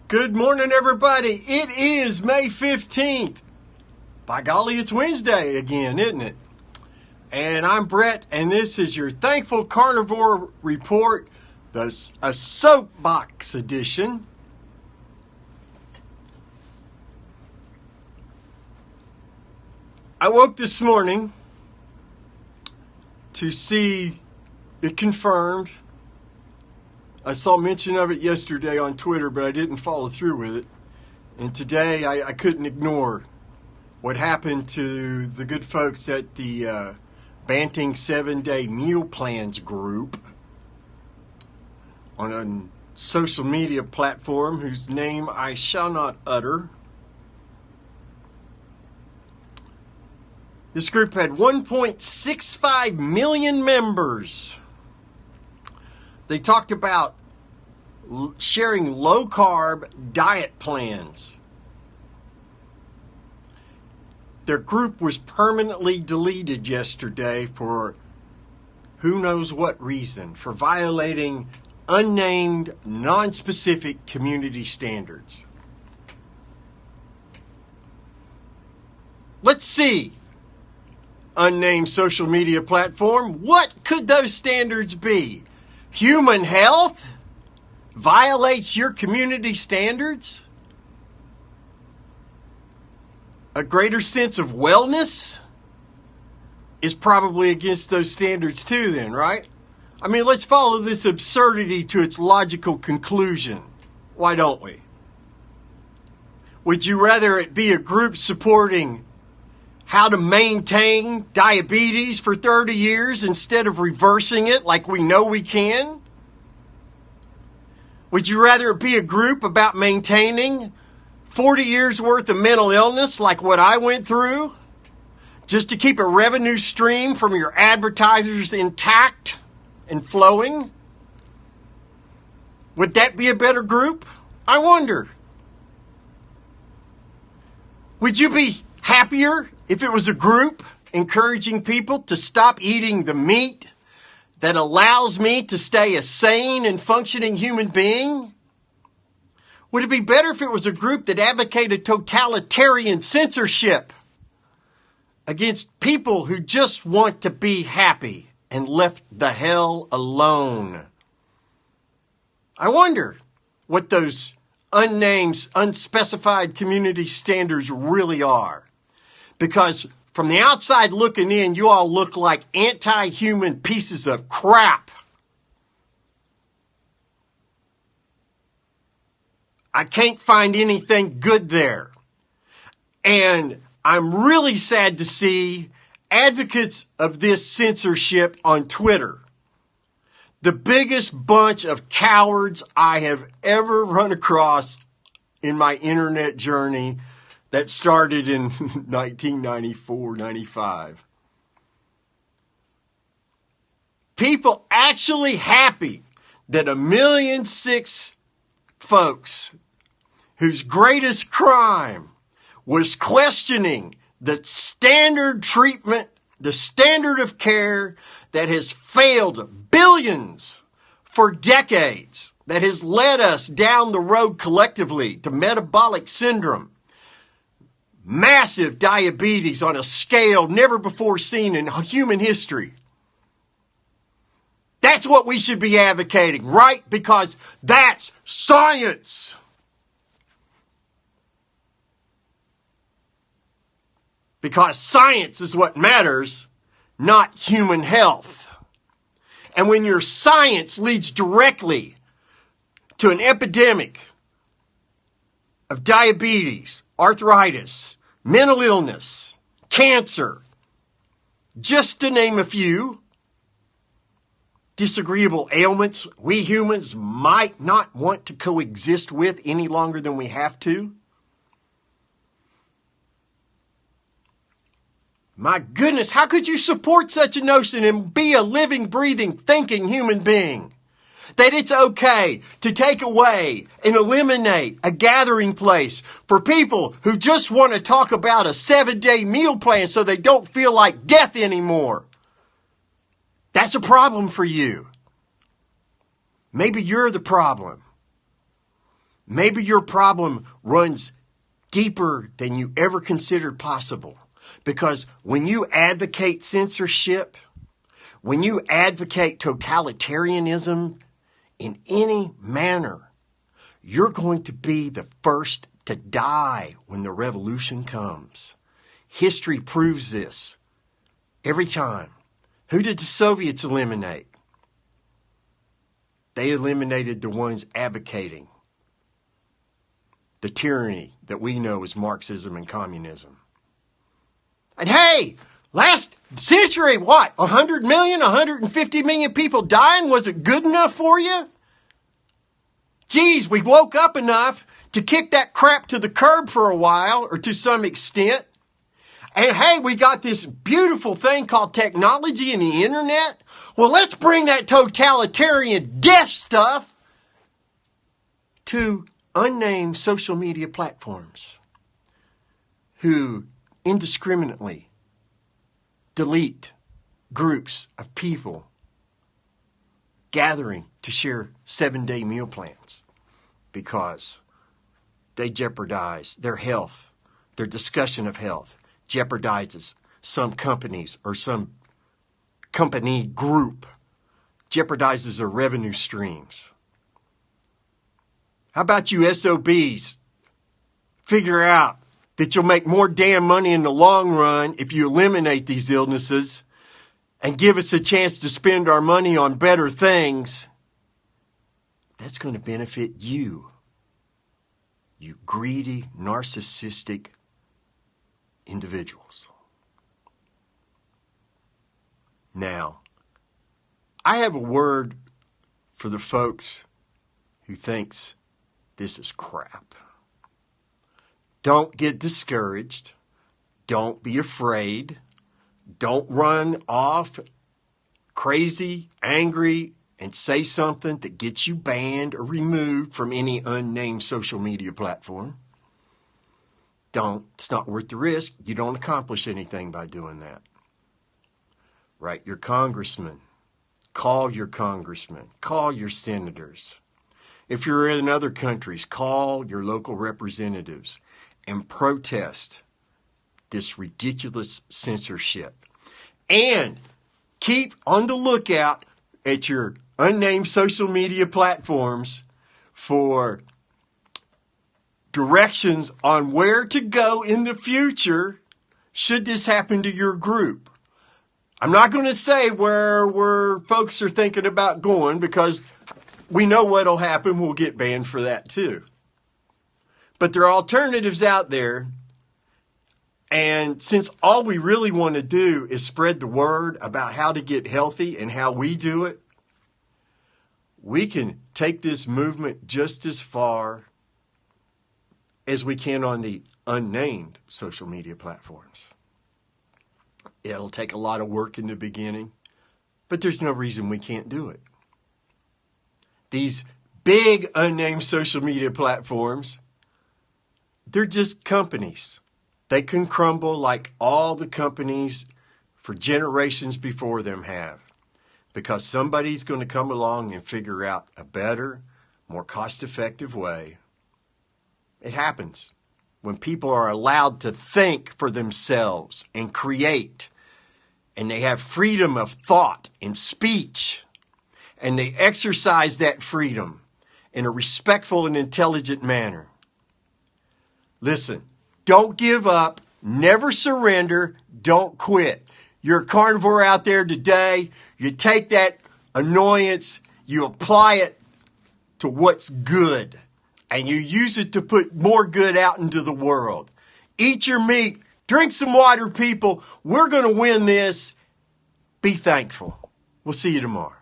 Good morning, everybody. It is May 15th. By golly, it's Wednesday again, isn't it? And I'm Brett, and this is your Thankful Carnivore Report, a Soapbox edition. I woke this morning to see it confirmed. I saw mention of it yesterday on Twitter, but I didn't follow through with it. And today I couldn't ignore what happened to the good folks at the Banting 7-Day Meal Plans group on a social media platform whose name I shall not utter. This group had 1.65 million members. They talked about sharing low-carb diet plans. Their group was permanently deleted yesterday for who knows what reason, for violating unnamed, non-specific community standards. Let's see, unnamed social media platform, what could those standards be? Human health violates your community standards? A greater sense of wellness is probably against those standards too then, right? I mean, let's follow this absurdity to its logical conclusion. Why don't we? Would you rather it be a group supporting how to maintain diabetes for 30 years instead of reversing it like we know we can? Would you rather it be a group about maintaining 40 years worth of mental illness like what I went through just to keep a revenue stream from your advertisers intact and flowing? Would that be a better group? I wonder. Would you be happier if it was a group encouraging people to stop eating the meat that allows me to stay a sane and functioning human being? Would it be better if it was a group that advocated totalitarian censorship against people who just want to be happy and left the hell alone? I wonder what those unnamed, unspecified community standards really are. Because from the outside looking in, you all look like anti-human pieces of crap. I can't find anything good there. And I'm really sad to see advocates of this censorship on Twitter. The biggest bunch of cowards I have ever run across in my internet journey that started in 1994, 95. People actually happy that 1.6 million folks whose greatest crime was questioning the standard treatment, the standard of care that has failed billions for decades, that has led us down the road collectively to metabolic syndrome, massive diabetes on a scale never before seen in human history. That's what we should be advocating, right? Because that's science. Because science is what matters, not human health. And when your science leads directly to an epidemic of diabetes, arthritis, mental illness, cancer, just to name a few disagreeable ailments we humans might not want to coexist with any longer than we have to. My goodness, how could you support such a notion and be a living, breathing, thinking human being? That it's okay to take away and eliminate a gathering place for people who just want to talk about a 7-day meal plan so they don't feel like death anymore. That's a problem for you. Maybe you're the problem. Maybe your problem runs deeper than you ever considered possible. Because when you advocate censorship, when you advocate totalitarianism in any manner, you're going to be the first to die when the revolution comes. History proves this every time. Who did the Soviets eliminate? They eliminated the ones advocating the tyranny that we know as Marxism and communism. And hey, last century, what? 100 million, 150 million people dying? Was it good enough for you? Geez, we woke up enough to kick that crap to the curb for a while, or to some extent. And hey, we got this beautiful thing called technology and the internet. Well, let's bring that totalitarian death stuff to unnamed social media platforms who indiscriminately delete groups of people gathering to share 7-day meal plans because they jeopardize their health, their discussion of health jeopardizes some companies or some company group, jeopardizes their revenue streams. How about you SOBs figure out that you'll make more damn money in the long run if you eliminate these illnesses and give us a chance to spend our money on better things? That's going to benefit you, you greedy, narcissistic individuals. Now, I have a word for the folks who thinks this is crap. Don't get discouraged. Don't be afraid. Don't run off crazy, angry, and say something that gets you banned or removed from any unnamed social media platform. Don't. It's not worth the risk. You don't accomplish anything by doing that. Write your congressman. Call your congressman. Call your senators. If you're in other countries, call your local representatives and protest this ridiculous censorship. And keep on the lookout at your unnamed social media platforms for directions on where to go in the future should this happen to your group. I'm not going to say where folks are thinking about going because we know what'll happen. We'll get banned for that too. But there are alternatives out there. And since all we really want to do is spread the word about how to get healthy and how we do it, we can take this movement just as far as we can on the unnamed social media platforms. It'll take a lot of work in the beginning, but there's no reason we can't do it. These big unnamed social media platforms, they're just companies. They can crumble like all the companies for generations before them have, because somebody's going to come along and figure out a better, more cost-effective way. It happens when people are allowed to think for themselves and create, and they have freedom of thought and speech, and they exercise that freedom in a respectful and intelligent manner. Listen, don't give up, never surrender, don't quit. You're a carnivore out there today. You take that annoyance, you apply it to what's good, and you use it to put more good out into the world. Eat your meat, drink some water, people. We're going to win this. Be thankful. We'll see you tomorrow.